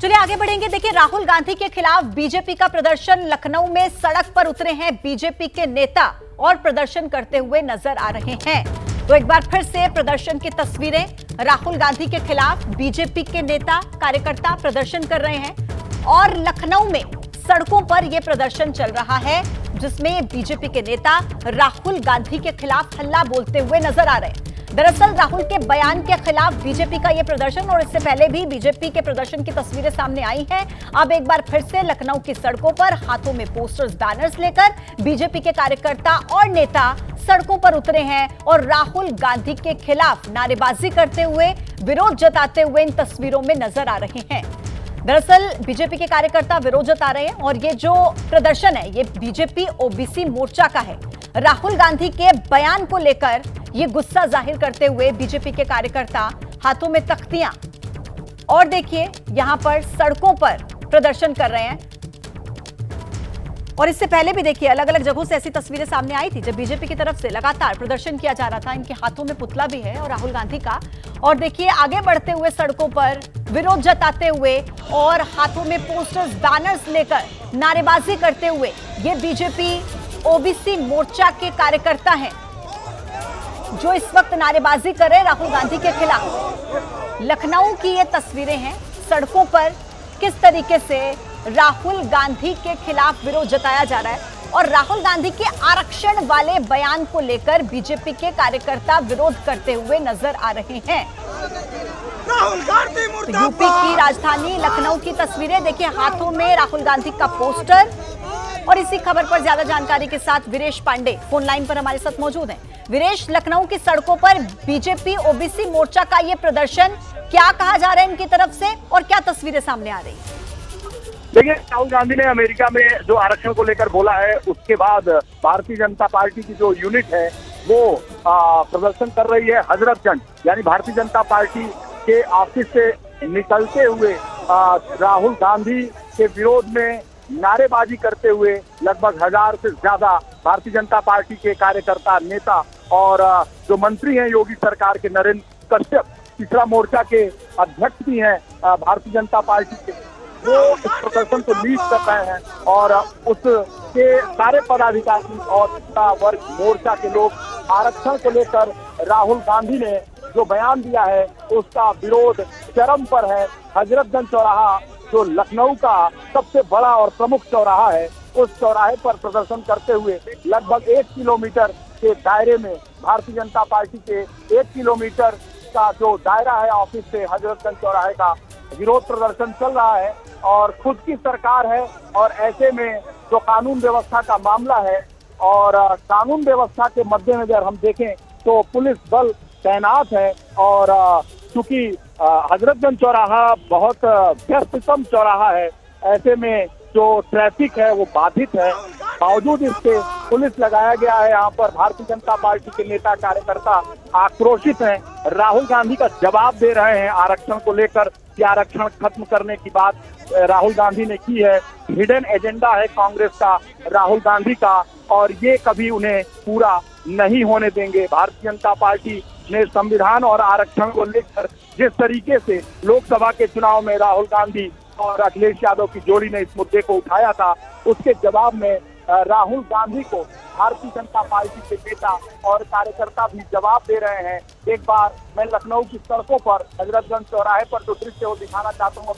चलिए आगे बढ़ेंगे। देखिए, राहुल गांधी के खिलाफ बीजेपी का प्रदर्शन, लखनऊ में सड़क पर उतरे हैं बीजेपी के नेता और प्रदर्शन करते हुए नजर आ रहे हैं। तो एक बार फिर से प्रदर्शन की तस्वीरें, राहुल गांधी के खिलाफ बीजेपी के नेता कार्यकर्ता प्रदर्शन कर रहे हैं और लखनऊ में सड़कों पर यह प्रदर्शन चल रहा है, जिसमें बीजेपी के नेता राहुल गांधी के खिलाफ हल्ला बोलते हुए नजर आ रहे हैं। दरअसल राहुल के बयान के खिलाफ बीजेपी का यह प्रदर्शन और इससे पहले भी बीजेपी के प्रदर्शन की तस्वीरें सामने आई हैं। अब एक बार फिर से लखनऊ की सड़कों पर हाथों में पोस्टर्स, बैनर्स लेकर बीजेपी के कार्यकर्ता और नेता सड़कों पर उतरे हैं और राहुल गांधी के खिलाफ नारेबाजी करते हुए, विरोध जताते हुए इन तस्वीरों में नजर आ रहे हैं। दरअसल बीजेपी के कार्यकर्ता विरोध जता रहे हैं और ये जो प्रदर्शन है ये बीजेपी ओबीसी मोर्चा का है। राहुल गांधी के बयान को लेकर ये गुस्सा जाहिर करते हुए बीजेपी के कार्यकर्ता हाथों में तख्तियां और देखिए यहां पर सड़कों पर प्रदर्शन कर रहे हैं। और इससे पहले भी देखिए अलग अलग जगहों से ऐसी तस्वीरें सामने आई थी जब बीजेपी की तरफ से लगातार प्रदर्शन किया जा रहा था। इनके हाथों में पुतला भी है और राहुल गांधी का, और देखिए आगे बढ़ते हुए सड़कों पर विरोध जताते हुए और हाथों में पोस्टर्स, बैनर्स लेकर नारेबाजी करते हुए ये बीजेपी ओबीसी मोर्चा के कार्यकर्ता हैं जो इस वक्त नारेबाजी कर रहे हैं राहुल गांधी के खिलाफ। लखनऊ की ये तस्वीरें हैं, सड़कों पर किस तरीके से राहुल गांधी के खिलाफ विरोध जताया जा रहा है और राहुल गांधी के आरक्षण वाले बयान को लेकर बीजेपी के कार्यकर्ता विरोध करते हुए नजर आ रहे हैं। तो यूपी की राजधानी लखनऊ की तस्वीरें देखिए, हाथों में राहुल गांधी का पोस्टर। और इसी खबर पर ज्यादा जानकारी के साथ वीरेश पांडे फोन लाइन पर हमारे साथ मौजूद हैं। वीरेश, लखनऊ की सड़कों पर बीजेपी ओबीसी मोर्चा का ये प्रदर्शन, क्या कहा जा रहा है इनकी तरफ से और क्या तस्वीरें सामने आ रही है? देखिए, राहुल गांधी ने अमेरिका में जो आरक्षण को लेकर बोला है, उसके बाद भारतीय जनता पार्टी की जो यूनिट है वो प्रदर्शन कर रही है हजरतगंज, यानी भारतीय जनता पार्टी के ऑफिस से निकलते हुए राहुल गांधी के विरोध में नारेबाजी करते हुए लगभग 1000 से ज्यादा भारतीय जनता पार्टी के कार्यकर्ता, नेता और जो मंत्री हैं योगी सरकार के, नरेंद्र कश्यप तीसरा मोर्चा के अध्यक्ष भी हैं भारतीय जनता पार्टी के, वो इस प्रदर्शन को लीड कर रहे हैं और उसके सारे पदाधिकारी और वर्ग मोर्चा के लोग आरक्षण को लेकर राहुल गांधी ने जो बयान दिया है उसका विरोध चरम पर है। हजरतगंज चौराहा जो लखनऊ का सबसे बड़ा और प्रमुख चौराहा है, उस चौराहे पर प्रदर्शन करते हुए लगभग 1 किलोमीटर के दायरे में भारतीय जनता पार्टी के 1 किलोमीटर का जो दायरा है ऑफिस से हजरतगंज चौराहे का, विरोध प्रदर्शन चल रहा है। और खुद की सरकार है और ऐसे में जो कानून व्यवस्था का मामला है और कानून व्यवस्था के मद्देनजर हम देखें तो पुलिस बल तैनात है और चूंकि हजरतगंज चौराहा बहुत व्यस्ततम चौराहा है, ऐसे में जो ट्रैफिक है वो बाधित है। बावजूद इसके पुलिस लगाया गया है। यहाँ पर भारतीय जनता पार्टी के नेता कार्यकर्ता आक्रोशित हैं, राहुल गांधी का जवाब दे रहे हैं आरक्षण को लेकर कि आरक्षण खत्म करने की बात राहुल गांधी ने की है। हिडन एजेंडा है कांग्रेस का, राहुल गांधी का, और ये कभी उन्हें पूरा नहीं होने देंगे। भारतीय जनता पार्टी ने संविधान और आरक्षण को लेकर जिस तरीके से लोकसभा के चुनाव में राहुल गांधी और अखिलेश यादव की जोड़ी ने इस मुद्दे को उठाया था, उसके जवाब में राहुल गांधी को भारतीय जनता पार्टी के नेता और कार्यकर्ता भी जवाब दे रहे हैं। एक बार मैं लखनऊ की सड़कों पर हजरतगंज चौराहे पर जो दृश्य वो दिखाना चाहता हूँ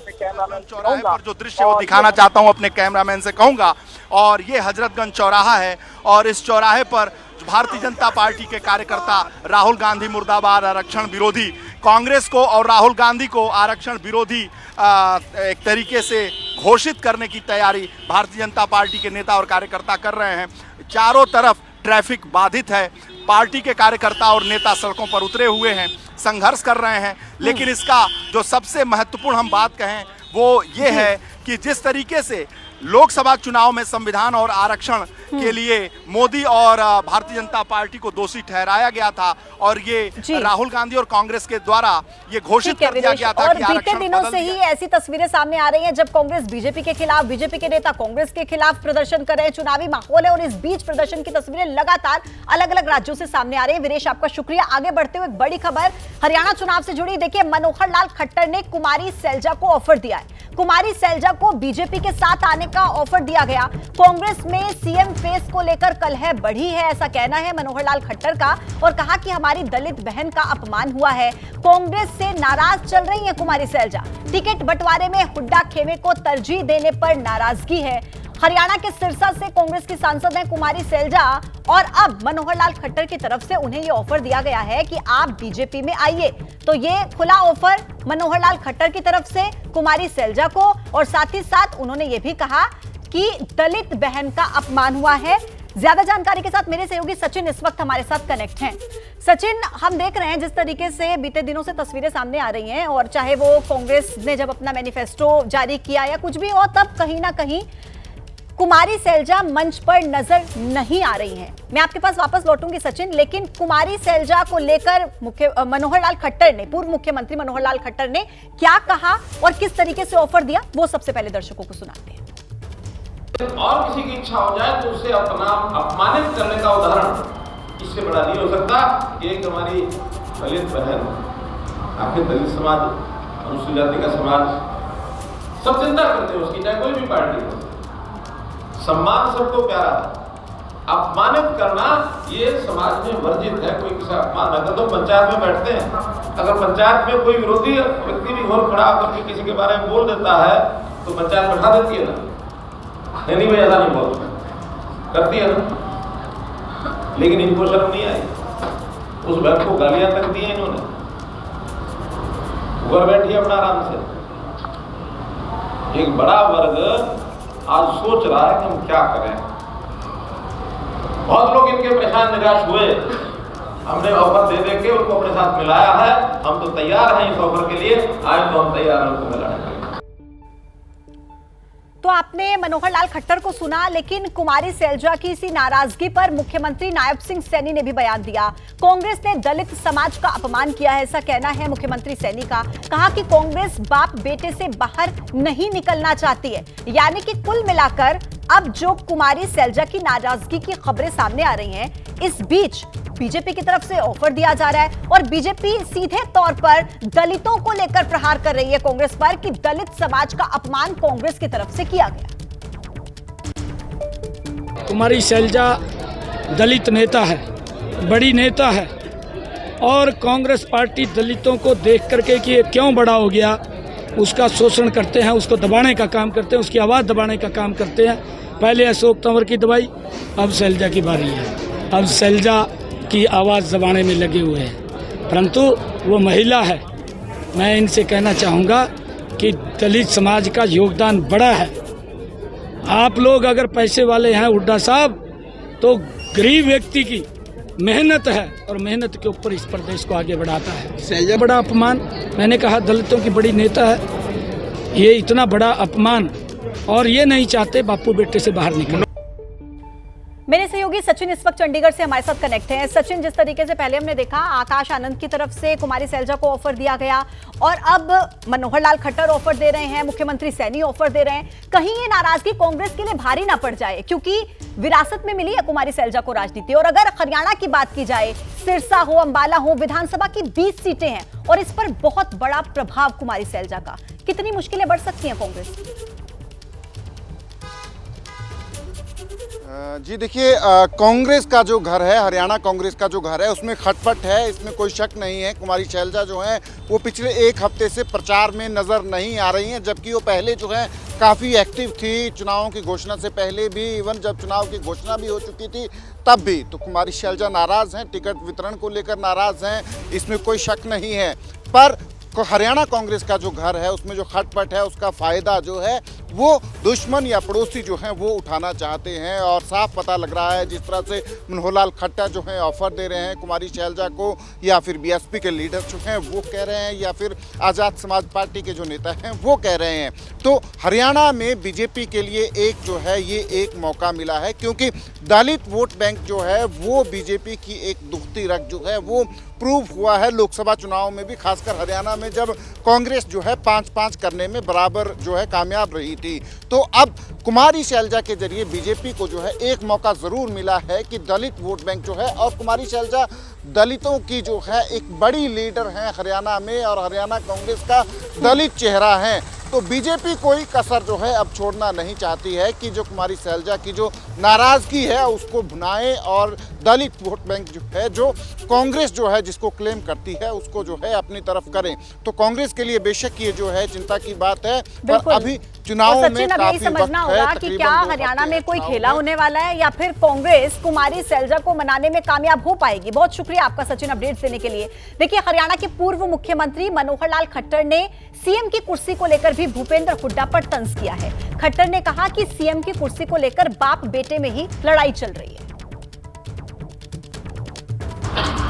अपने कैमरामैन से कहूंगा। और ये हजरतगंज चौराहा है और इस चौराहे पर भारतीय जनता पार्टी के कार्यकर्ता राहुल गांधी मुर्दाबाद, आरक्षण विरोधी, कांग्रेस को और राहुल गांधी को आरक्षण विरोधी एक तरीके से घोषित करने की तैयारी भारतीय जनता पार्टी के नेता और कार्यकर्ता कर रहे हैं। चारों तरफ ट्रैफिक बाधित है, पार्टी के कार्यकर्ता और नेता सड़कों पर उतरे हुए हैं, संघर्ष कर रहे हैं। लेकिन इसका जो सबसे महत्वपूर्ण हम बात कहें वो ये है कि जिस तरीके से लोकसभा चुनाव में संविधान और आरक्षण के लिए मोदी और भारतीय जनता पार्टी को दोषी ठहराया गया था और ये राहुल गांधी और कांग्रेस के द्वारा ये घोषित कर दिया गया था और बीते दिनों से ही ऐसी तस्वीरें सामने आ रही हैं जब कांग्रेस बीजेपी के खिलाफ, बीजेपी के नेता कांग्रेस के खिलाफ प्रदर्शन कर रहे हैं। चुनावी माहौल है और इस बीच प्रदर्शन की तस्वीरें लगातार अलग अलग राज्यों से सामने आ रही है। वीरेश, आपका शुक्रिया। आगे बढ़ते हुए एक बड़ी खबर हरियाणा चुनाव से जुड़ी। देखिए, मनोहर लाल खट्टर ने कुमारी सैलजा को ऑफर दिया है। कुमारी सैलजा को बीजेपी के साथ आने का ऑफर दिया गया। कांग्रेस में सीएम फेस को लेकर कलह बढ़ी है, ऐसा कहना है मनोहर लाल खट्टर का, और कहा कि हमारी दलित बहन का अपमान हुआ है। कांग्रेस से नाराज चल रही है कुमारी सैलजा। टिकट बंटवारे में हुड्डा खेमे को तरजीह देने पर नाराजगी है। हरियाणा के सिरसा से कांग्रेस की सांसद हैं कुमारी सैलजा, और अब मनोहर लाल खट्टर की तरफ से उन्हें यह ऑफर दिया गया है कि आप बीजेपी में आइए। तो ये खुला ऑफर मनोहर लाल खट्टर की तरफ से कुमारी सैलजा को, और साथ ही साथ उन्होंने ये भी कहा कि दलित बहन का अपमान हुआ है। ज्यादा जानकारी के साथ मेरे सहयोगी सचिन इस वक्त हमारे साथ कनेक्ट हैं। सचिन, हम देख रहे हैं जिस तरीके से बीते दिनों से तस्वीरें सामने आ रही हैं, और चाहे वो कांग्रेस ने जब अपना मैनिफेस्टो जारी किया या कुछ भी हो, तब कहीं ना कहीं कुमारी सैलजा मंच पर नजर नहीं आ रही हैं। मैं आपके पास वापस लौटूंगी सचिन, लेकिन कुमारी सैलजा को लेकर मनोहर लाल खट्टर ने, पूर्व मुख्यमंत्री मनोहर लाल खट्टर ने क्या कहा और किस तरीके से ऑफर दिया, वो सबसे पहले दर्शकों को सुनाते हैं। और किसी की इच्छा हो जाए तो उसे अपना अपमानित करने का उदाहरण इससे बड़ा नहीं हो सकता कि एक हमारी दलित बहन, आखिर दलित समाज, अनुसूचित जाति का समाज सब चिंता करते हैं उसकी, चाहे कोई भी पार्टी हो। सम्मान सबको प्यारा है, अपमानित करना ये समाज में वर्जित है। कोई किसी अपमान अगर तो पंचायत में बैठते हैं, अगर पंचायत में कोई विरोधी व्यक्ति भी और खड़ा होकर के किसी के बारे में बोल देता है तो पंचायत बैठा देती है ना, नहीं भाई ऐसा नहीं बोल करती है ना। लेकिन इनको शर्म नहीं आई, उस बहन को गालियां तक दी हैं इन्होंने। ऊपर बैठी अपना आराम से। एक बड़ा वर्ग आज सोच रहा है कि हम क्या करें। बहुत लोग इनके परेशान निराश हुए, हमने ऑफर दे दे के उनको अपने साथ मिलाया है। हम तो तैयार हैं इस ऑफर के लिए, आए तो हम तैयार हैं उनको मिलाने के लिए। तो आपने मनोहर लाल खट्टर को सुना, लेकिन कुमारी सैलजा की इसी नाराजगी पर मुख्यमंत्री नायब सिंह सैनी ने भी बयान दिया। कांग्रेस ने दलित समाज का अपमान किया है, ऐसा कहना है मुख्यमंत्री सैनी का। कहा कि कांग्रेस बाप बेटे से बाहर नहीं निकलना चाहती है। यानी कि कुल मिलाकर अब जो कुमारी सैलजा की नाराजगी की खबरें सामने आ रही हैं, इस बीच बीजेपी की तरफ से ऑफर दिया जा रहा है और बीजेपी सीधे तौर पर दलितों को लेकर प्रहार कर रही है कांग्रेस पर कि दलित समाज का अपमान कांग्रेस की तरफ से किया गया। कुमारी सैलजा दलित नेता है, बड़ी नेता है, और कांग्रेस पार्टी दलितों को देख करके कि ये क्यों बड़ा हो गया उसका शोषण करते हैं, उसको दबाने का काम करते हैं, उसकी आवाज़ दबाने का काम करते हैं। पहले अशोक तंवर की दबाई, अब सैलजा की बारी है। अब सैलजा की आवाज़ दबाने में लगे हुए हैं, परंतु वो महिला है। मैं इनसे कहना चाहूँगा कि दलित समाज का योगदान बड़ा है। आप लोग अगर पैसे वाले हैं हुड्डा साहब, तो गरीब व्यक्ति की मेहनत है और मेहनत के ऊपर इस प्रदेश को आगे बढ़ाता है। सैलजा बड़ा अपमान, मैंने कहा दलितों की बड़ी नेता है, ये इतना बड़ा अपमान, और ये नहीं चाहते बापू बेटे से बाहर निकले। मेरे सहयोगी सचिन इस वक्त चंडीगढ़ से हमारे साथ कनेक्ट हैं। सचिन, जिस तरीके से पहले हमने देखा आकाश आनंद की तरफ से कुमारी सैलजा को ऑफर दिया गया, और अब मनोहर लाल खट्टर ऑफर दे रहे हैं, मुख्यमंत्री सैनी ऑफर दे रहे हैं। कहीं ये नाराजगी कांग्रेस के लिए भारी ना पड़ जाए, क्योंकि विरासत में मिली है कुमारी सैलजा को राजनीति। और अगर हरियाणा की बात की जाए, सिरसा हो, अंबाला हो, विधानसभा की 20 सीटें हैं और इस पर बहुत बड़ा प्रभाव कुमारी सैलजा का। कितनी मुश्किलें बढ़ सकती हैं कांग्रेस की? जी देखिए, कांग्रेस का जो घर है, हरियाणा कांग्रेस का जो घर है, उसमें खटपट है, इसमें कोई शक नहीं है। कुमारी सैलजा जो है वो पिछले एक हफ्ते से प्रचार में नज़र नहीं आ रही हैं, जबकि वो पहले जो है काफ़ी एक्टिव थी। चुनावों की घोषणा से पहले भी, इवन जब चुनाव की घोषणा भी हो चुकी थी तब भी। तो कुमारी सैलजा नाराज़ हैं, टिकट वितरण को लेकर नाराज़ हैं, इसमें कोई शक नहीं है। पर हरियाणा कांग्रेस का जो घर है उसमें जो खटपट है, उसका फ़ायदा जो है वो दुश्मन या पड़ोसी जो हैं वो उठाना चाहते हैं। और साफ पता लग रहा है जिस तरह से मनोहरलाल खट्टर जो हैं ऑफर दे रहे हैं कुमारी शैलजा को, या फिर बीएसपी के लीडर जो हैं वो कह रहे हैं, या फिर आज़ाद समाज पार्टी के जो नेता हैं वो कह रहे हैं। तो हरियाणा में बीजेपी के लिए एक जो है ये एक मौका मिला है, क्योंकि दलित वोट बैंक जो है वो बीजेपी की एक दुखती रग जो है वो प्रूव हुआ है लोकसभा चुनाव में भी, खासकर हरियाणा में जब कांग्रेस जो है 5-5 करने में बराबर जो है कामयाब रही थी। तो अब कुमारी शैलजा के जरिए बीजेपी को जो है एक मौका ज़रूर मिला है कि दलित वोट बैंक जो है, और कुमारी शैलजा दलितों की जो है एक बड़ी लीडर हैं हरियाणा में, और हरियाणा कांग्रेस का दलित चेहरा है। तो बीजेपी कोई कसर जो है अब छोड़ना नहीं चाहती है कि जो कुमारी शैलजा की जो नाराज़गी है उसको भुनाए, और दलित वोट बैंक जो है, जो कांग्रेस जो है जिसको क्लेम करती है, उसको जो है अपनी तरफ करें। तो कांग्रेस के लिए बेशक ये जो है चिंता की बात है, पर अभी चुनाव में काफी समझना होगा कि क्या हरियाणा में कोई खेला होने वाला है, या फिर कांग्रेस कुमारी शैलजा को मनाने में कामयाब हो पाएगी। बहुत शुक्रिया आपका सचिन, अपडेट्स देने के लिए। देखिए, हरियाणा के पूर्व मुख्यमंत्री मनोहरलाल खट्टर ने सीएम की कुर्सी को लेकर भी भूपेंद्र हुड्डा पर तंज किया है। खट्टर ने कहा कि सीएम की कुर्सी को लेकर बाप बेटे में ही लड़ाई चल रही है।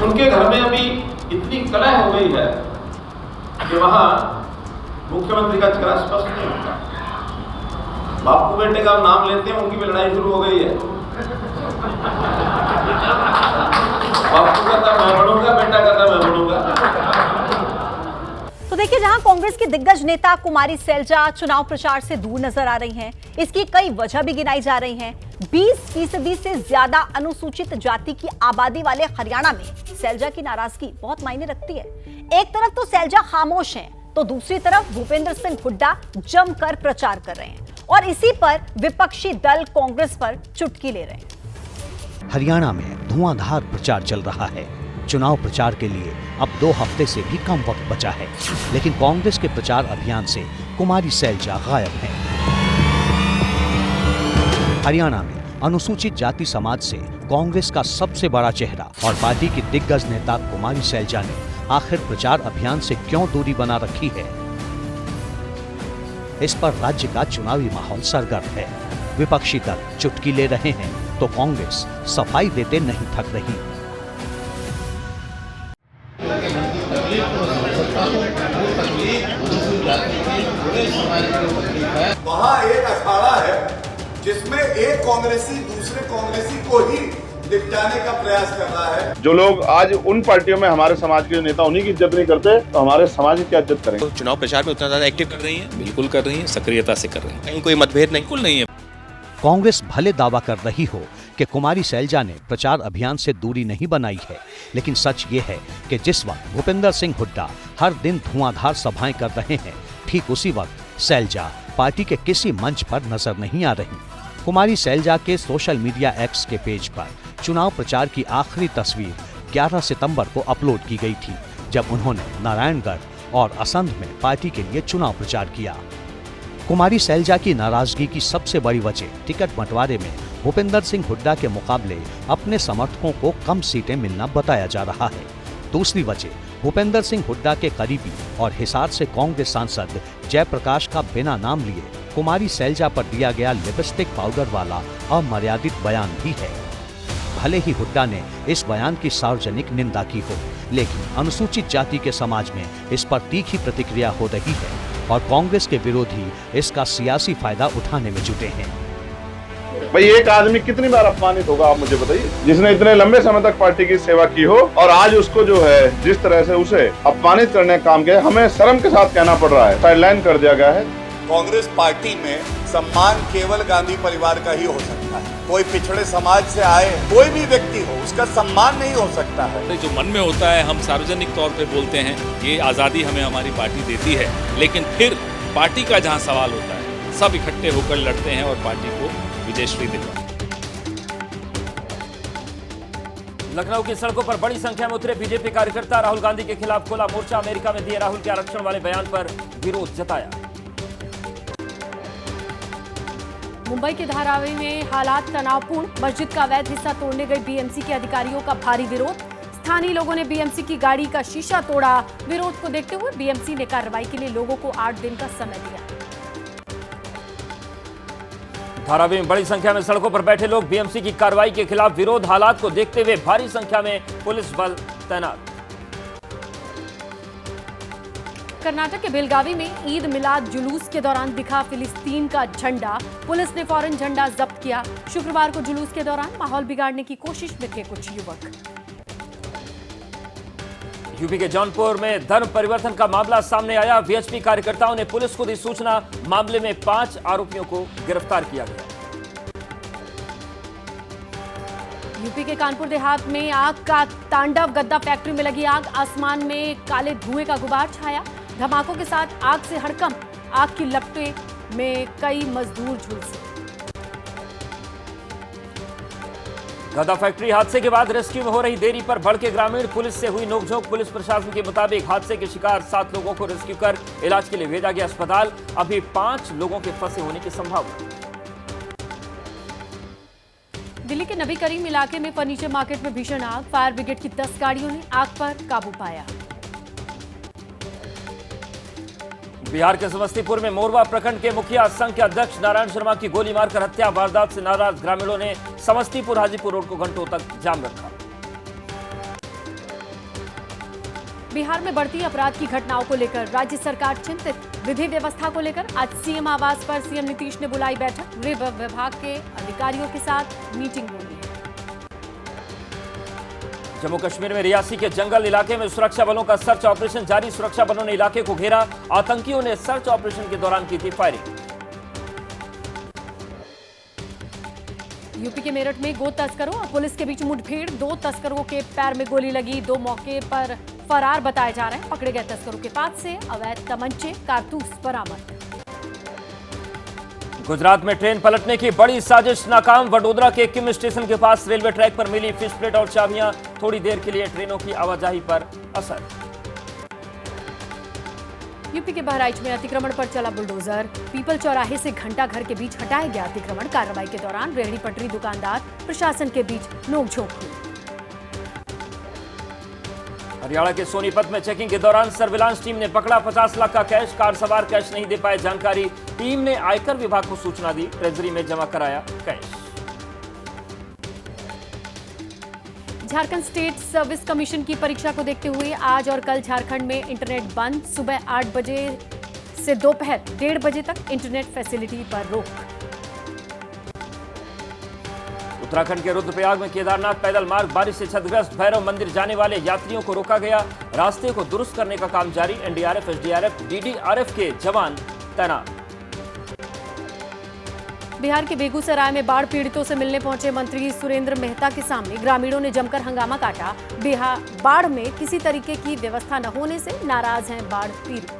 उनके घर में अभी इतनी कलह हो गई है कि वहां मुख्यमंत्री का चेहरा स्पष्ट नहीं होता। बापू बेटे का नाम लेते हैं, उनकी भी लड़ाई शुरू हो गई है। बापू कहता मैं बनूंगा, बेटा कहता मैं बनूंगा। तो देखिए, जहां कांग्रेस की दिग्गज नेता कुमारी शैलजा चुनाव प्रचार से दूर नजर आ रही हैं, इसकी कई वजह भी गिनाई जा रही हैं। 20% से ज्यादा अनुसूचित जाति की आबादी वाले हरियाणा में शैलजा की नाराजगी बहुत मायने रखती है। एक तरफ तो शैलजा खामोश हैं, तो दूसरी तरफ भूपेंद्र सिंह हुड्डा जमकर प्रचार कर रहे हैं, और इसी पर विपक्षी दल कांग्रेस पर चुटकी ले रहे हैं। हरियाणा में धुआंधार प्रचार चल रहा है। चुनाव प्रचार के लिए अब 2 हफ्ते से भी कम वक्त बचा है, लेकिन कांग्रेस के प्रचार अभियान से कुमारी शैलजा गायब हैं। हरियाणा में अनुसूचित जाति समाज से कांग्रेस का सबसे बड़ा चेहरा और पार्टी की दिग्गज नेता कुमारी शैलजा ने आखिर प्रचार अभियान से क्यों दूरी बना रखी है? इस पर राज्य का चुनावी माहौल सरगर्म है। विपक्षी दल चुटकी ले रहे हैं, तो कांग्रेस सफाई देते नहीं थक रही। वहाँ एक अखाड़ा है जिसमें एक कांग्रेसी दूसरे कांग्रेसी को ही निपटाने का प्रयास कर रहा है। जो लोग आज उन पार्टियों में हमारे समाज के नेता उन्हीं की इज्जत नहीं करते, तो हमारे समाज की क्या इज्जत करेंगे? तो चुनाव प्रचार में उतना ज्यादा एक्टिव कर रही हैं? बिल्कुल कर रही हैं, सक्रियता से कर रही हैं। कहीं कोई मतभेद बिल्कुल नहीं है। कांग्रेस भले दावा कर रही हो कि कुमारी शैलजा ने प्रचार अभियान से दूरी नहीं बनाई है, लेकिन सच ये है कि जिस वक्त भूपेंद्र सिंह हुड्डा हर दिन धुआंधार सभाएं कर रहे हैं, ठीक उसी वक्त शैलजा पार्टी के किसी मंच पर नजर नहीं आ रही। कुमारी शैलजा के सोशल मीडिया एक्स के पेज पर चुनाव प्रचार की आखिरी तस्वीर 11 सितंबर को अपलोड की गई थी, जब उन्होंने नारायणगढ़ और असंध में पार्टी के लिए चुनाव प्रचार किया। कुमारी शैलजा की नाराजगी की सबसे बड़ी वजह टिकट बंटवारे में भूपेंद्र सिंह हुड्डा के मुकाबले अपने समर्थकों को कम सीटें मिलना बताया जा रहा है। दूसरी वजह भूपेंद्र सिंह हुड्डा के करीबी और हिसार से कांग्रेस सांसद जयप्रकाश का बिना नाम लिए कुमारी शैलजा पर दिया गया लिपस्टिक पाउडर वाला अमर्यादित बयान भी है। भले ही हुड्डा ने इस बयान की सार्वजनिक निंदा की हो, लेकिन अनुसूचित जाति के समाज में इस पर तीखी प्रतिक्रिया हो रही है और कांग्रेस के विरोधी इसका सियासी फायदा उठाने में जुटे हैं। भाई, एक आदमी कितनी बार अपमानित होगा, आप मुझे बताइए, जिसने इतने लंबे समय तक पार्टी की सेवा की हो, और आज उसको जो है जिस तरह से उसे अपमानित करने का काम किया, हमें शर्म के साथ कहना पड़ रहा है, साइडलाइन कर दिया गया है। कांग्रेस पार्टी में सम्मान केवल गांधी परिवार का ही हो सकता है। कोई पिछड़े समाज से आए कोई भी व्यक्ति हो, उसका सम्मान नहीं हो सकता है। जो मन में होता है हम सार्वजनिक तौर पे बोलते हैं, ये आज़ादी हमें हमारी पार्टी देती है, लेकिन फिर पार्टी का जहां सवाल होता है, सब इकट्ठे होकर लड़ते हैं और पार्टी को विजयश्री दिलवाते हैं। लखनऊ की सड़कों पर बड़ी संख्या में उतरे बीजेपी कार्यकर्ता। राहुल गांधी के खिलाफ खोला मोर्चा। अमेरिका में दिए राहुल के आरक्षण वाले बयान पर विरोध जताया। मुंबई के धारावी में हालात तनावपूर्ण। मस्जिद का अवैध हिस्सा तोड़ने गए बीएमसी के अधिकारियों का भारी विरोध। स्थानीय लोगों ने बीएमसी की गाड़ी का शीशा तोड़ा। विरोध को देखते हुए बीएमसी ने कार्रवाई के लिए लोगों को 8 दिन का समय दिया। धारावी में बड़ी संख्या में सड़कों पर बैठे लोग, बीएमसी की कार्रवाई के खिलाफ विरोध। हालात को देखते हुए भारी संख्या में पुलिस बल तैनात। कर्नाटक के बेलगावी में ईद मिलाद जुलूस के दौरान दिखा फिलिस्तीन का झंडा, पुलिस ने फौरन झंडा जब्त किया। शुक्रवार को जुलूस के दौरान माहौल बिगाड़ने की कोशिश में थे कुछ युवक। यूपी के जौनपुर में धर्म परिवर्तन का मामला सामने आया। वीएचपी कार्यकर्ताओं ने पुलिस को दी सूचना। मामले में 5 आरोपियों को गिरफ्तार किया गया। यूपी के कानपुर देहात में आग का तांडव, गद्दा फैक्ट्री में लगी आग, आसमान में काले धुएं का गुबार छाया। धमाकों के साथ आग से हड़कंप, आग की लपटें में कई मजदूर झुलसे। गद्दा फैक्ट्री हादसे के बाद रेस्क्यू में हो रही देरी पर भड़के ग्रामीण, पुलिस से हुई नोकझोंक। पुलिस प्रशासन के मुताबिक हादसे के शिकार 7 लोगों को रेस्क्यू कर इलाज के लिए भेजा गया अस्पताल। अभी 5 लोगों के फंसे होने की संभावना। दिल्ली के नबी करीम इलाके में फर्नीचर मार्केट में भीषण आग, फायर ब्रिगेड की 10 गाड़ियों ने आग पर काबू पाया। बिहार के समस्तीपुर में मोरवा प्रखंड के मुखिया संघ के अध्यक्ष नारायण शर्मा की गोली मारकर हत्या। वारदात से नाराज ग्रामीणों ने समस्तीपुर हाजीपुर रोड को घंटों तक जाम रखा। बिहार में बढ़ती अपराध की घटनाओं को लेकर राज्य सरकार चिंतित। विधि व्यवस्था को लेकर आज सीएम आवास पर सीएम नीतीश ने बुलाई बैठक। गृह विभाग के अधिकारियों के साथ मीटिंग होनी है। जम्मू कश्मीर में रियासी के जंगल इलाके में सुरक्षा बलों का सर्च ऑपरेशन जारी। सुरक्षा बलों ने इलाके को घेरा। आतंकियों ने सर्च ऑपरेशन के दौरान की थी फायरिंग। यूपी के मेरठ में गो तस्करों और पुलिस के बीच मुठभेड़, 2 तस्करों के पैर में गोली लगी। 2 मौके पर फरार बताए जा रहे हैं। पकड़े गए तस्करों के पास से अवैध तमंचे, कारतूस बरामद। गुजरात में ट्रेन पलटने की बड़ी साजिश नाकाम। वडोदरा के किम स्टेशन के पास रेलवे ट्रैक पर मिली फिश प्लेट और चाबियां। थोड़ी देर के लिए ट्रेनों की आवाजाही पर असर। यूपी के बहराइच में अतिक्रमण पर चला बुलडोजर। पीपल चौराहे से घंटा घर के बीच हटाया गया अतिक्रमण। कार्रवाई के दौरान रेहड़ी पटरी दुकानदार प्रशासन के बीच नोकझोंक हुई। हरियाणा के सोनीपत में चेकिंग के दौरान सर्विलांस टीम ने पकड़ा 50 लाख का कैश। कार सवार कैश नहीं दे पाए जानकारी। टीम ने आयकर विभाग को सूचना दी। ट्रेजरी में जमा कराया cash. Jharkhand state service commission की परीक्षा को देखते हुए आज और कल झारखंड में इंटरनेट बंद। सुबह 8 बजे से दोपहर 1:30 बजे तक इंटरनेट फैसिलिटी पर रोक। उत्तराखंड के रुद्रप्रयाग में केदारनाथ पैदल मार्ग बारिश से क्षतिग्रस्त। भैरव मंदिर जाने वाले यात्रियों को रोका गया। रास्ते को दुरुस्त करने का काम जारी। एनडीआरएफ, एसडीआरएफ, डीडीआरएफ के जवान तैनात। बिहार के बेगूसराय में बाढ़ पीड़ितों से मिलने पहुंचे मंत्री सुरेंद्र मेहता के सामने ग्रामीणों ने जमकर हंगामा काटा। बाढ़ में किसी तरीके की व्यवस्था न होने से नाराज हैं बाढ़ पीड़ित।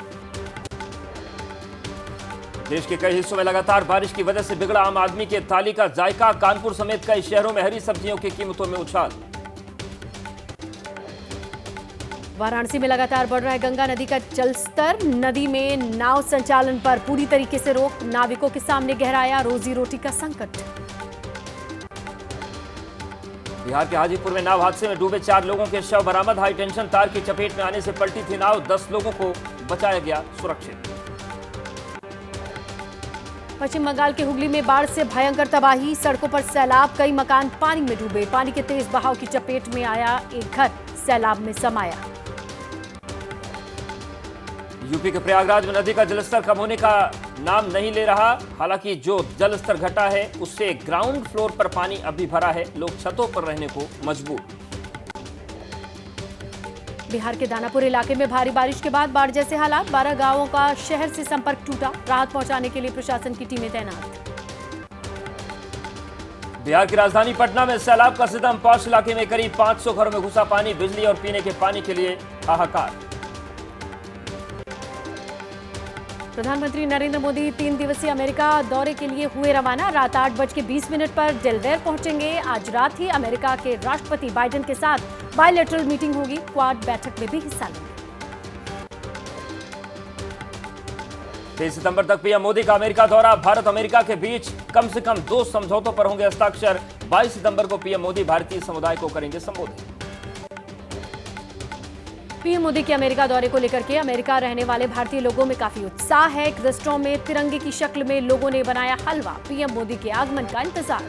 देश के कई हिस्सों में लगातार बारिश की वजह से बिगड़ा आम आदमी के थाली का जायका। कानपुर समेत कई शहरों में हरी सब्जियों की कीमतों में उछाल। वाराणसी में लगातार बढ़ रहा है गंगा नदी का जलस्तर। नदी में नाव संचालन पर पूरी तरीके से रोक। नाविकों के सामने गहराया रोजी रोटी का संकट। बिहार के हाजीपुर में नाव हादसे में डूबे 4 लोगों के शव बरामद। हाई टेंशन तार की चपेट में आने से पलटी थी नाव। 10 लोगों को बचाया गया सुरक्षित। पश्चिम बंगाल के हुगली में बाढ़ से भयंकर तबाही। सड़कों पर सैलाब, कई मकान पानी में डूबे। पानी के तेज बहाव की चपेट में आया एक घर, सैलाब में समाया। यूपी के प्रयागराज में नदी का जलस्तर कम होने का नाम नहीं ले रहा। हालांकि जो जलस्तर घटा है उससे ग्राउंड फ्लोर पर पानी अभी भरा है। लोग छतों पर रहने को मजबूर। बिहार के दानापुर इलाके में भारी बारिश के बाद बाढ़ जैसे हालात। 12 गांवों का शहर से संपर्क टूटा। राहत पहुंचाने के लिए प्रशासन की टीमें तैनात। बिहार की राजधानी पटना में सैलाब का सितम। पौष इलाके में करीब 500 घरों में घुसा पानी। बिजली और पीने के पानी के लिए हाहाकार। प्रधानमंत्री नरेंद्र मोदी 3 दिवसीय अमेरिका दौरे के लिए हुए रवाना। रात 8:20 पर डेलवेयर पहुंचेंगे। आज रात ही अमेरिका के राष्ट्रपति बाइडेन के साथ बायलैटरल मीटिंग होगी। क्वाड बैठक में भी हिस्सा लेंगे। 23 सितंबर तक पीएम मोदी का अमेरिका दौरा। भारत अमेरिका के बीच कम से कम 2 समझौतों पर होंगे हस्ताक्षर। 22 सितंबर को पीएम मोदी भारतीय समुदाय को करेंगे संबोधित। पीएम मोदी के अमेरिका दौरे को लेकर के अमेरिका रहने वाले भारतीय लोगों में काफी उत्साह है। एक रेस्टोरेंट में तिरंगे की शक्ल में लोगों ने बनाया हलवा। पीएम मोदी के आगमन का इंतजार।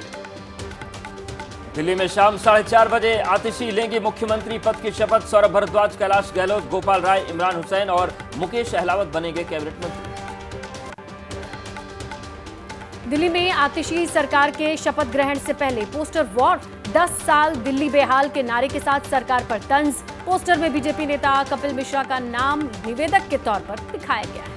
दिल्ली में शाम 4:30 बजे आतिशी लेंगे मुख्यमंत्री पद की शपथ। सौरभ भारद्वाज, कैलाश गहलोत, गोपाल राय, इमरान हुसैन और मुकेश अहलावत बनेंगे कैबिनेट मंत्री। दिल्ली में आतिशी सरकार के शपथ ग्रहण से पहले पोस्टर वॉर, 10 साल दिल्ली बेहाल के नारे के साथ सरकार पर तंज। पोस्टर में बीजेपी नेता कपिल मिश्रा का नाम निवेदक के तौर पर दिखाया गया है।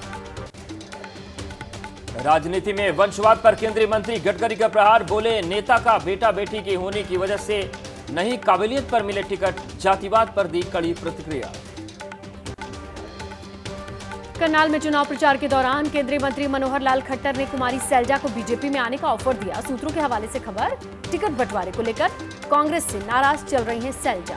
राजनीति में वंशवाद पर केंद्रीय मंत्री गडकरी का प्रहार। बोले, नेता का बेटा बेटी की होने की वजह से नहीं काबिलियत पर मिले टिकट। जातिवाद पर दी कड़ी प्रतिक्रिया। करनाल में चुनाव प्रचार के दौरान केंद्रीय मंत्री मनोहर लाल खट्टर ने कुमारी सैलजा को बीजेपी में आने का ऑफर दिया। सूत्रों के हवाले से खबर, टिकट बंटवारे को लेकर कांग्रेस से नाराज चल रही हैं सैलजा।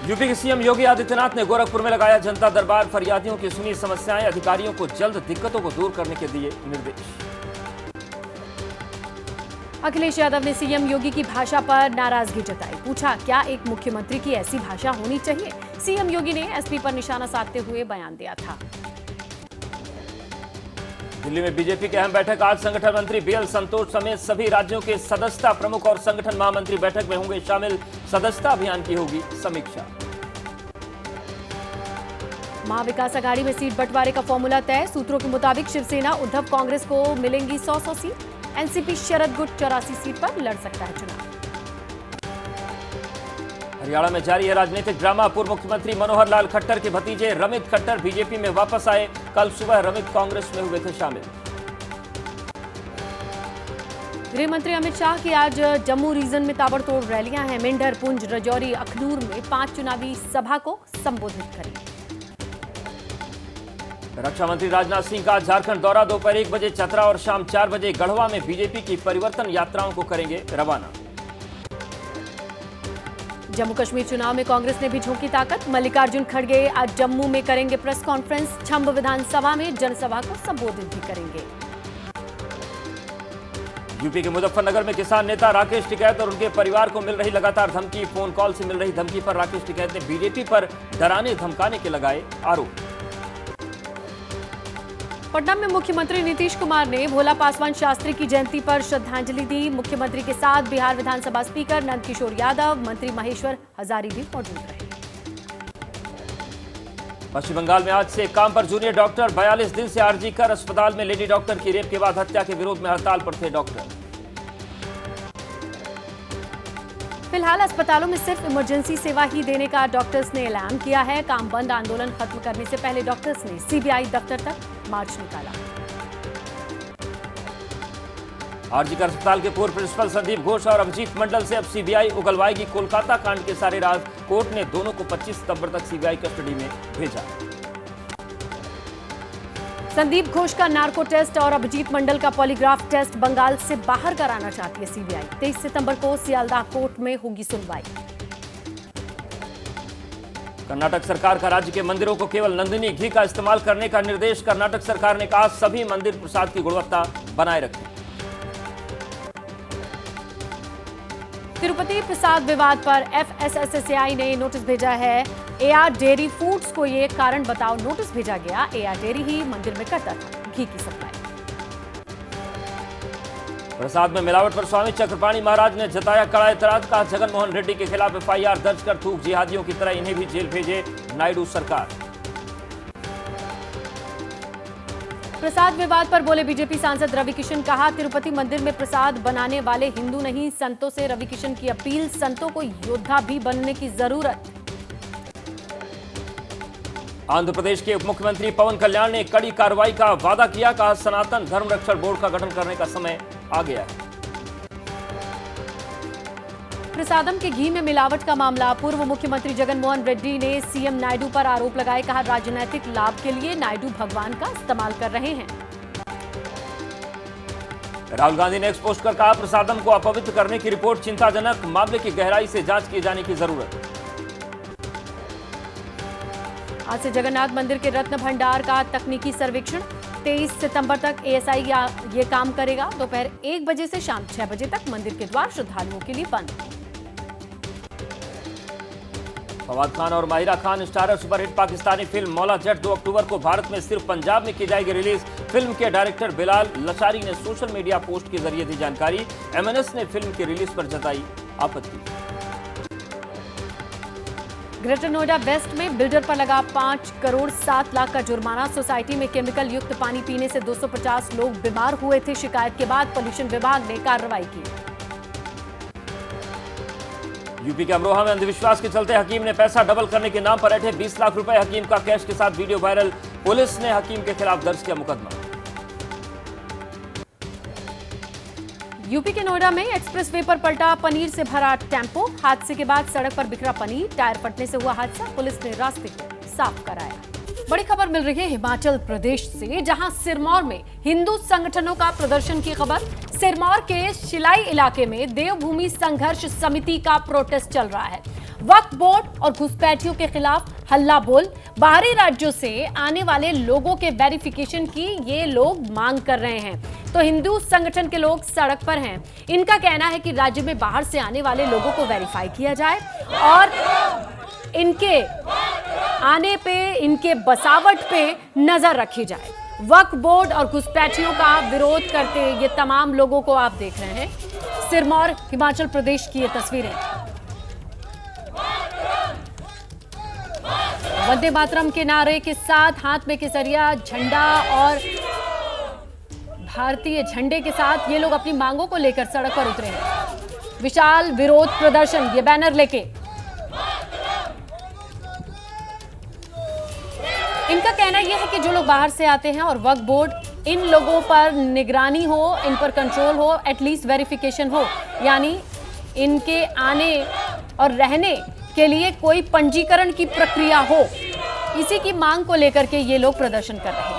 यूपी के सीएम योगी आदित्यनाथ ने गोरखपुर में लगाया जनता दरबार। फरियादियों की सुनी समस्याएं, अधिकारियों को जल्द दिक्कतों को दूर करने के दिए निर्देश। अखिलेश यादव ने सीएम योगी की भाषा पर नाराजगी जताई। पूछा, क्या एक मुख्यमंत्री की ऐसी भाषा होनी चाहिए? सीएम योगी ने एसपी पर निशाना साधते हुए बयान दिया था। दिल्ली में बीजेपी की अहम बैठक आज। संगठन मंत्री बीएल संतोष समेत सभी राज्यों के सदस्यता प्रमुख और संगठन महामंत्री बैठक में होंगे शामिल। सदस्यता अभियान की होगी समीक्षा। महाविकास आघाड़ी में सीट बंटवारे का फॉर्मूला तय। सूत्रों के मुताबिक शिवसेना, उद्धव, कांग्रेस को मिलेंगी 100 सीट। एनसीपी शरद गुट 84 सीट पर लड़ सकता है चुनाव। हरियाणा में जारी है राजनीतिक ड्रामा। पूर्व मुख्यमंत्री मनोहर लाल खट्टर के भतीजे रमित खट्टर बीजेपी में वापस आए। कल सुबह रमित कांग्रेस में हुए थे शामिल। गृह मंत्री अमित शाह की आज जम्मू रीजन में ताबड़तोड़ रैलियां हैं। मेंढर, पुंछ, राजौरी, अखनूर में 5 चुनावी सभा को संबोधित करेंगे। रक्षा मंत्री राजनाथ सिंह का झारखंड दौरा। दोपहर 1 बजे चतरा और शाम 4 बजे गढ़वा में बीजेपी की परिवर्तन यात्राओं को करेंगे रवाना। जम्मू कश्मीर चुनाव में कांग्रेस ने भी झोंकी ताकत। मल्लिकार्जुन खड़गे आज जम्मू में करेंगे प्रेस कॉन्फ्रेंस। छंब विधानसभा में जनसभा को संबोधित भी करेंगे। यूपी के मुजफ्फरनगर में किसान नेता राकेश टिकैत और उनके परिवार को मिल रही लगातार धमकी। फोन कॉल से मिल रही धमकी पर राकेश टिकैत ने बीजेपी पर डराने धमकाने के लगाए आरोप। पटना में मुख्यमंत्री नीतीश कुमार ने भोला पासवान शास्त्री की जयंती पर श्रद्धांजलि दी। मुख्यमंत्री के साथ बिहार विधानसभा स्पीकर नंदकिशोर यादव, मंत्री महेश्वर हजारी भी मौजूद रहे। पश्चिम बंगाल में आज से काम पर जूनियर डॉक्टर। 42 दिन से आरजी कर अस्पताल में लेडी डॉक्टर की रेप के बाद हत्या के विरोध में हड़ताल पर थे डॉक्टर। फिलहाल अस्पतालों में सिर्फ इमरजेंसी सेवा ही देने का डॉक्टर्स ने ऐलान किया है। काम बंद आंदोलन खत्म करने से पहले डॉक्टर्स ने सीबीआई दफ्तर तक मार्च निकाला। आरजी कर अस्पताल के पूर्व प्रिंसिपल संदीप घोष और अभिजीत मंडल से अब सीबीआई उगलवाएगी कोलकाता कांड के सारे राज। कोर्ट ने दोनों को 25 सितंबर तक सीबीआई कस्टडी में भेजा। संदीप घोष का नार्को टेस्ट और अभिजीत मंडल का पॉलीग्राफ टेस्ट बंगाल से बाहर कराना चाहती है सीबीआई। 23 सितंबर को सियालदाह कोर्ट में होगी सुनवाई। कर्नाटक सरकार का राज्य के मंदिरों को केवल नंदिनी घी का इस्तेमाल करने का निर्देश। कर्नाटक सरकार ने कहा, सभी मंदिर प्रसाद की गुणवत्ता बनाए रखें। तिरुपति प्रसाद विवाद पर एफएसएसएआई ने नोटिस भेजा है। एआर डेयरी फूड्स को ये कारण बताओ नोटिस भेजा गया। एआर डेयरी ही मंदिर में करता था घी की सप्लाई। प्रसाद में मिलावट पर स्वामी चक्रपाणी महाराज ने जताया कड़ा एतराज। कहा, जगन मोहन रेड्डी के खिलाफ एफआईआर दर्ज कर थूक जिहादियों की तरह इन्हें भी जेल भेजे नायडू सरकार। प्रसाद विवाद पर बोले बीजेपी सांसद रवि किशन। कहा, तिरुपति मंदिर में प्रसाद बनाने वाले हिंदू नहीं संतों से रवि किशन की अपील। संतों को योद्धा भी बनने की जरूरत। आंध्र प्रदेश के उप मुख्यमंत्री पवन कल्याण ने कड़ी कार्रवाई का वादा किया। कहा, सनातन धर्म रक्षण बोर्ड का गठन करने का समय आ गया है। प्रसादम के घी में मिलावट का मामला। पूर्व मुख्यमंत्री जगन मोहन रेड्डी ने सीएम नायडू पर आरोप लगाए। कहा, राजनीतिक लाभ के लिए नायडू भगवान का इस्तेमाल कर रहे हैं। राहुल गांधी ने एक्सपोज कर कहा, प्रसादम को अपवित्र करने की रिपोर्ट चिंताजनक। मामले की गहराई से जांच किए जाने की जरूरत। आज से जगन्नाथ मंदिर के रत्न भंडार का तकनीकी सर्वेक्षण। 23 सितंबर तक एएसआई ये काम करेगा। दोपहर 1 बजे से शाम 6 बजे तक मंदिर के द्वार श्रद्धालुओं के लिए बंद। फवाद खान और Mahira Khan starrer superhit Pakistani film Maula Jatt 2 अक्टूबर को भारत में सिर्फ पंजाब में की जाएगी रिलीज। फिल्म के डायरेक्टर बिलाल लशारी ने सोशल मीडिया पोस्ट के जरिए दी जानकारी। एमएनएस ने फिल्म की रिलीज पर जताई आपत्ति। ग्रेटर नोएडा वेस्ट में बिल्डर पर लगा 5 करोड़ 7 लाख का जुर्माना। सोसाइटी में केमिकल युक्त पानी पीने से 250 लोग बीमार हुए थे। शिकायत के बाद पोल्यूशन विभाग ने कार्रवाई की। यूपी के अमरोहा में अंधविश्वास के चलते हकीम ने पैसा डबल करने के नाम पर ऐंठे 20 लाख रुपए। हकीम का कैश के साथ वीडियो वायरल। पुलिस ने हकीम के खिलाफ दर्ज किया मुकदमा। यूपी के नोएडा में एक्सप्रेसवे पर पलटा पनीर से भरा टेम्पो। हादसे के बाद सड़क पर बिखरा पनीर। टायर फटने से हुआ हादसा। पुलिस ने रास्ते को साफ कराया। बड़ी खबर मिल रही है हिमाचल प्रदेश से, जहां सिरमौर में हिंदू संगठनों का प्रदर्शन की खबर। सिरमौर के शिलाई इलाके में देवभूमि संघर्ष समिति का प्रोटेस्ट चल रहा है। वक्फ बोर्ड और घुसपैठियों के खिलाफ हल्ला बोल। बाहरी राज्यों से आने वाले लोगों के वेरिफिकेशन की ये लोग मांग कर रहे हैं, तो हिंदू संगठन के लोग सड़क पर हैं। इनका कहना है कि राज्य में बाहर से आने वाले लोगों को वेरीफाई किया जाए और इनके आने पे, इनके बसावट पे नजर रखी जाए। वक्फ बोर्ड और घुसपैठियों का विरोध करते ये तमाम लोगों को आप देख रहे हैं। सिरमौर हिमाचल प्रदेश की ये तस्वीरें। वंदे मातरम के नारे के साथ हाथ में केसरिया झंडा और भारतीय झंडे के साथ ये लोग अपनी मांगों को लेकर सड़क पर उतरे हैं। विशाल विरोध प्रदर्शन, ये बैनर लेके। इनका कहना यह है कि जो लोग बाहर से आते हैं और वक्फ बोर्ड इन लोगों पर निगरानी हो, इन पर कंट्रोल हो, एटलीस्ट वेरिफिकेशन हो, यानी इनके आने और रहने के लिए कोई पंजीकरण की प्रक्रिया हो। इसी की मांग को लेकर के ये लोग प्रदर्शन कर रहे हैं।